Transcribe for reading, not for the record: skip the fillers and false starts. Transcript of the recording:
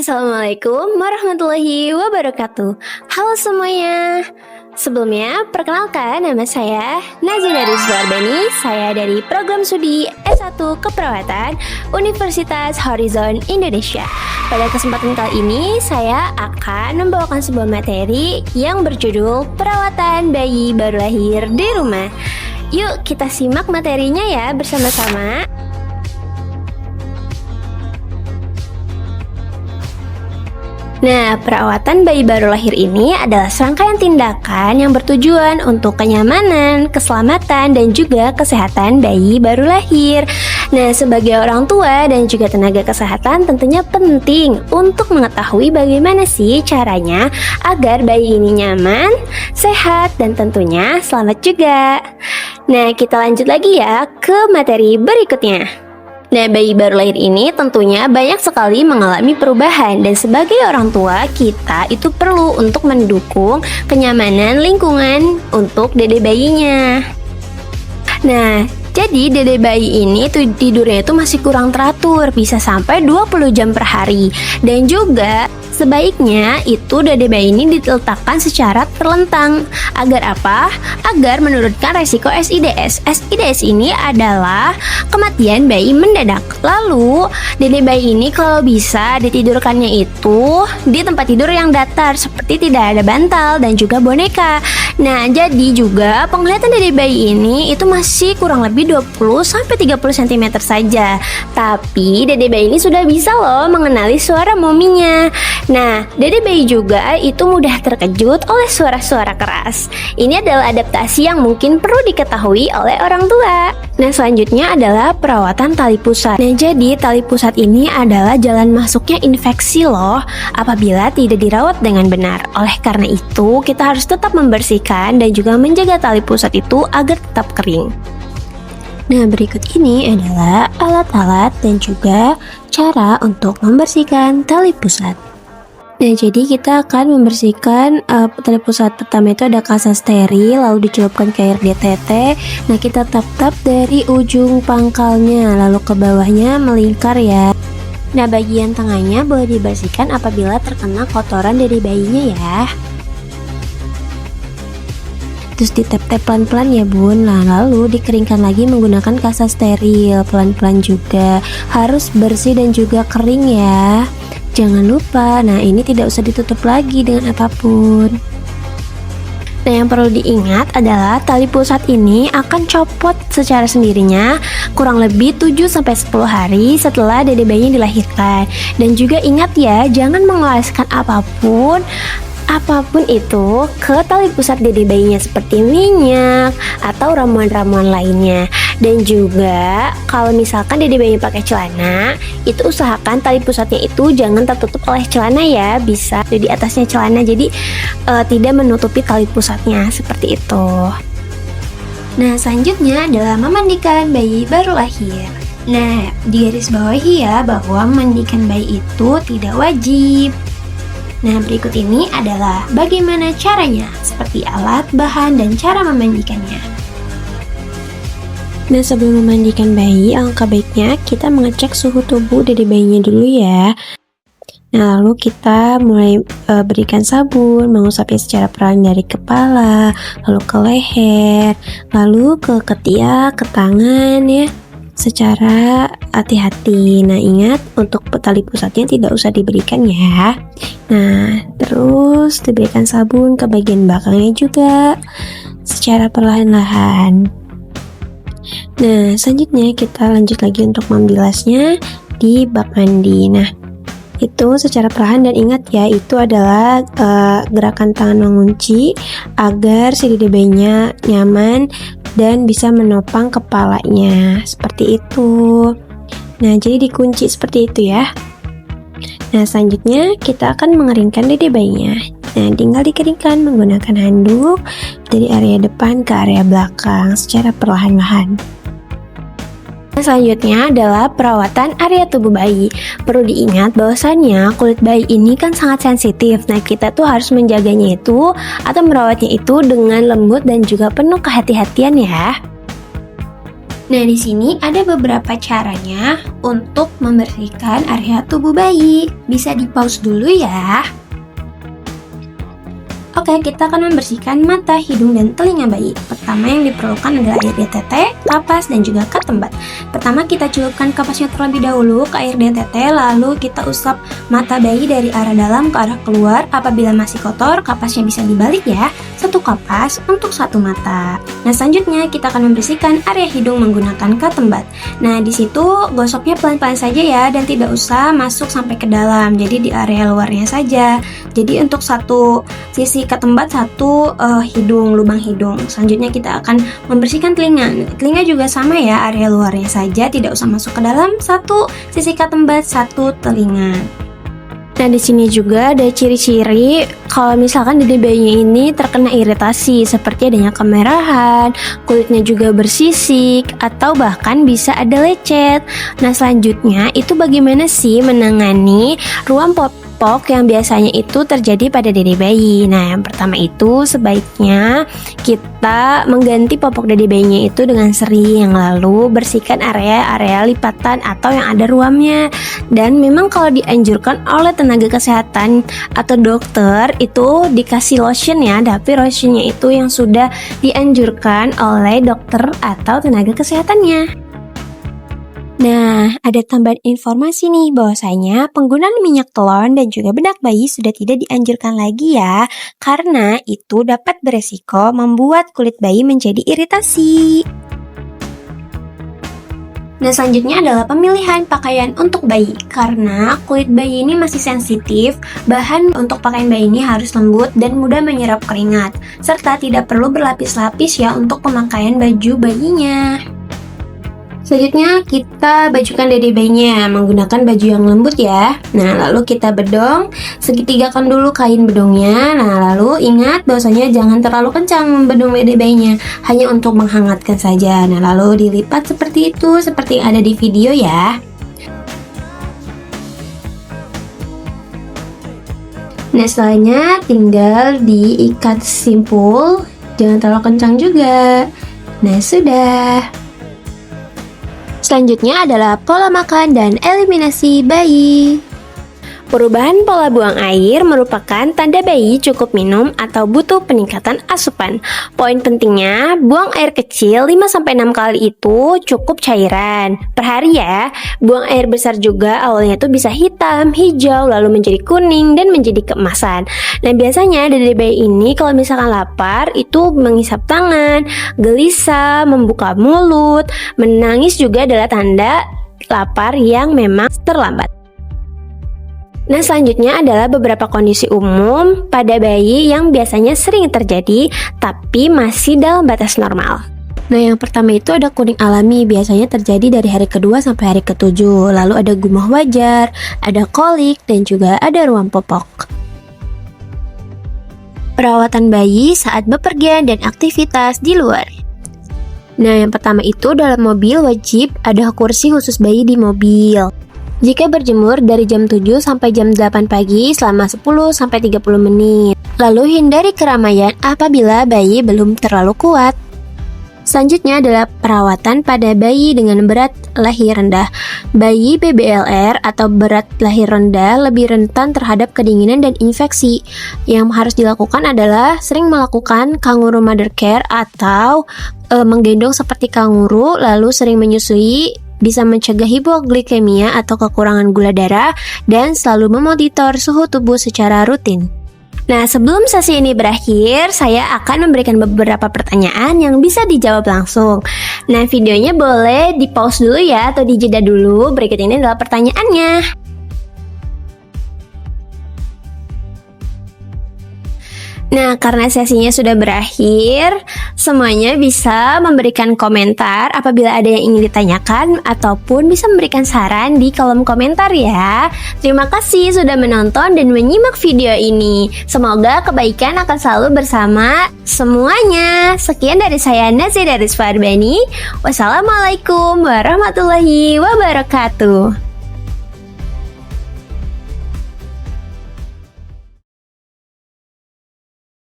Assalamualaikum warahmatullahi wabarakatuh. Halo semuanya. Sebelumnya, perkenalkan nama saya Nazina Rizwarbani. Saya dari program studi S1 Keperawatan Universitas Horizon Indonesia. Pada kesempatan kali ini, saya akan membawakan sebuah materi yang berjudul Perawatan Bayi Baru Lahir di Rumah. Yuk kita simak materinya ya bersama-sama. Nah, perawatan bayi baru lahir ini adalah serangkaian tindakan yang bertujuan untuk kenyamanan, keselamatan, dan juga kesehatan bayi baru lahir. Nah, sebagai orang tua dan juga tenaga kesehatan tentunya penting untuk mengetahui bagaimana sih caranya agar bayi ini nyaman, sehat, dan tentunya selamat juga. Nah, kita lanjut lagi ya ke materi berikutnya. Nah, bayi baru lahir ini tentunya banyak sekali mengalami perubahan dan sebagai orang tua kita itu perlu untuk mendukung kenyamanan lingkungan untuk dede bayinya. Nah, jadi dede bayi ini tuh tidurnya itu masih kurang teratur, bisa sampai 20 jam per hari. Dan juga sebaiknya itu dede bayi ini diletakkan secara terlentang. Agar apa? Agar menurunkan resiko SIDS. SIDS ini adalah kematian bayi mendadak. Lalu, dede bayi ini kalau bisa ditidurkannya itu di tempat tidur yang datar, seperti tidak ada bantal dan juga boneka. Nah, jadi juga penglihatan dede bayi ini itu masih kurang lebih 20-30 cm saja. Tapi dede bayi ini sudah bisa loh mengenali suara mominya. Nah, dede bayi juga itu mudah terkejut oleh suara-suara keras. Ini adalah adaptasi yang mungkin perlu diketahui oleh orang tua. Nah, selanjutnya adalah perawatan tali pusat. Nah, jadi tali pusat ini adalah jalan masuknya infeksi loh apabila tidak dirawat dengan benar. Oleh karena itu, kita harus tetap membersihkan dan juga menjaga tali pusat itu agar tetap kering. Nah, berikut ini adalah alat-alat dan juga cara untuk membersihkan tali pusat. Nah, jadi kita akan membersihkan tali pusat. Pertama itu ada kasa steril, lalu dicelupkan ke air DTT. Nah, kita tap-tap dari ujung pangkalnya, lalu ke bawahnya melingkar ya. Nah, bagian tengahnya boleh dibersihkan apabila terkena kotoran dari bayinya ya. Terus ditap-tap pelan-pelan ya bun. Nah, lalu dikeringkan lagi menggunakan kasa steril. Pelan-pelan juga, harus bersih dan juga kering ya. Jangan lupa, nah ini tidak usah ditutup lagi dengan apapun. Nah, yang perlu diingat adalah tali pusat ini akan copot secara sendirinya kurang lebih 7-10 hari setelah dede bayinya dilahirkan. Dan juga ingat ya, jangan mengoleskan apapun itu ke tali pusat dede bayinya seperti minyak atau ramuan-ramuan lainnya. Dan juga kalau misalkan dede bayinya pakai celana, itu usahakan tali pusatnya itu jangan tertutup oleh celana ya, bisa di atasnya celana, jadi tidak menutupi tali pusatnya seperti itu. Nah, selanjutnya adalah memandikan bayi baru lahir. Nah, digarisbawahi ya bahwa memandikan bayi itu tidak wajib. Nah, berikut ini adalah bagaimana caranya, seperti alat, bahan, dan cara memandikannya. Nah, sebelum memandikan bayi, alangkah baiknya kita mengecek suhu tubuh dede bayinya dulu ya. Nah, lalu kita mulai berikan sabun, mengusapnya secara perlahan dari kepala, lalu ke leher, lalu ke ketiak, ke tangan ya, secara hati-hati. Nah, ingat untuk tali pusatnya tidak usah diberikan ya. Nah, terus diberikan sabun ke bagian belakangnya juga secara perlahan-lahan. Nah, selanjutnya kita lanjut lagi untuk membilasnya di bak mandi. Nah, itu secara perlahan, dan ingat ya, itu adalah gerakan tangan mengunci agar si dede bayinya nyaman dan bisa menopang kepalanya seperti itu. Nah, jadi dikunci seperti itu ya. Nah, selanjutnya kita akan mengeringkan dede bayinya. Nah, tinggal dikeringkan menggunakan handuk dari area depan ke area belakang secara perlahan-lahan. Selanjutnya adalah perawatan area tubuh bayi. Perlu diingat bahwasannya kulit bayi ini kan sangat sensitif. Nah, kita tuh harus menjaganya itu atau merawatnya itu dengan lembut dan juga penuh kehati-hatian ya. Nah, di sini ada beberapa caranya untuk membersihkan area tubuh bayi. Bisa di-pause dulu ya. Oke, kita akan membersihkan mata, hidung, dan telinga bayi. Pertama yang diperlukan adalah air DTT, kapas, dan juga ketembat. Pertama kita celupkan kapasnya terlebih dahulu ke air DTT, lalu kita usap mata bayi dari arah dalam ke arah keluar. Apabila masih kotor, kapasnya bisa dibalik ya. Satu kapas untuk satu mata. Nah, selanjutnya kita akan membersihkan area hidung menggunakan ketembat. Nah, di situ gosoknya pelan-pelan saja ya, dan tidak usah masuk sampai ke dalam. Jadi di area luarnya saja. Jadi untuk satu sisi ketembat, satu hidung, lubang hidung. Selanjutnya kita akan membersihkan telinga. Telinga juga sama ya, area luarnya saja, tidak usah masuk ke dalam. Satu sisi ketembat, satu telinga. Nah, di sini juga ada ciri-ciri kalau misalkan dede bayinya ini terkena iritasi seperti adanya kemerahan, kulitnya juga bersisik, atau bahkan bisa ada lecet. Nah, selanjutnya itu bagaimana sih menangani ruam popok yang biasanya itu terjadi pada dede bayi. Nah, yang pertama itu sebaiknya kita mengganti popok dede bayinya itu dengan sering, lalu bersihkan area-area lipatan atau yang ada ruamnya. Dan memang kalau dianjurkan oleh tenaga kesehatan atau dokter itu dikasih lotion ya, tapi lotionnya itu yang sudah dianjurkan oleh dokter atau tenaga kesehatannya. Nah, ada tambahan informasi nih bahwasanya penggunaan minyak telon dan juga bedak bayi sudah tidak dianjurkan lagi ya, karena itu dapat beresiko membuat kulit bayi menjadi iritasi. Nah, selanjutnya adalah pemilihan pakaian untuk bayi. Karena kulit bayi ini masih sensitif, bahan untuk pakaian bayi ini harus lembut dan mudah menyerap keringat, serta tidak perlu berlapis-lapis ya untuk pemakaian baju bayinya. Selanjutnya kita bajukan dede bayinya menggunakan baju yang lembut ya. Nah, lalu kita bedong, segitigakan dulu kain bedongnya. Nah, lalu ingat bahwasanya jangan terlalu kencang membedong dede bayinya, hanya untuk menghangatkan saja. Nah, lalu dilipat seperti itu, seperti yang ada di video ya. Nah, setelahnya tinggal diikat simpul, jangan terlalu kencang juga. Nah, sudah. Selanjutnya adalah pola makan dan eliminasi bayi. Perubahan pola buang air merupakan tanda bayi cukup minum atau butuh peningkatan asupan. Poin pentingnya, buang air kecil 5-6 kali itu cukup cairan per hari ya. Buang air besar juga awalnya itu bisa hitam, hijau, lalu menjadi kuning dan menjadi keemasan. Nah, biasanya dede bayi ini kalau misalkan lapar itu menghisap tangan, gelisah, membuka mulut, menangis juga adalah tanda lapar yang memang terlambat. Nah, selanjutnya adalah beberapa kondisi umum pada bayi yang biasanya sering terjadi tapi masih dalam batas normal. Nah, yang pertama itu ada kuning alami, biasanya terjadi dari hari kedua sampai hari ketujuh. Lalu ada gumah wajar, ada kolik, dan juga ada ruam popok. Perawatan bayi saat bepergian dan aktivitas di luar. Nah, yang pertama itu dalam mobil wajib ada kursi khusus bayi di mobil. Jika berjemur dari jam 7 sampai jam 8 pagi selama 10-30 menit. Lalu hindari keramaian apabila bayi belum terlalu kuat. Selanjutnya adalah perawatan pada bayi dengan berat lahir rendah. Bayi BBLR atau berat lahir rendah lebih rentan terhadap kedinginan dan infeksi. Yang harus dilakukan adalah sering melakukan kangaroo mother care atau menggendong seperti kanguru, lalu sering menyusui, bisa mencegah hipoglikemia atau kekurangan gula darah, dan selalu memonitor suhu tubuh secara rutin. Nah, sebelum sesi ini berakhir, saya akan memberikan beberapa pertanyaan yang bisa dijawab langsung. Nah, videonya boleh di-pause dulu ya, atau dijeda dulu. Berikut ini adalah pertanyaannya. Nah, karena sesinya sudah berakhir, semuanya bisa memberikan komentar apabila ada yang ingin ditanyakan ataupun bisa memberikan saran di kolom komentar ya. Terima kasih sudah menonton dan menyimak video ini. Semoga kebaikan akan selalu bersama semuanya. Sekian dari saya, Nazira Rizfarbani. Wassalamualaikum warahmatullahi wabarakatuh.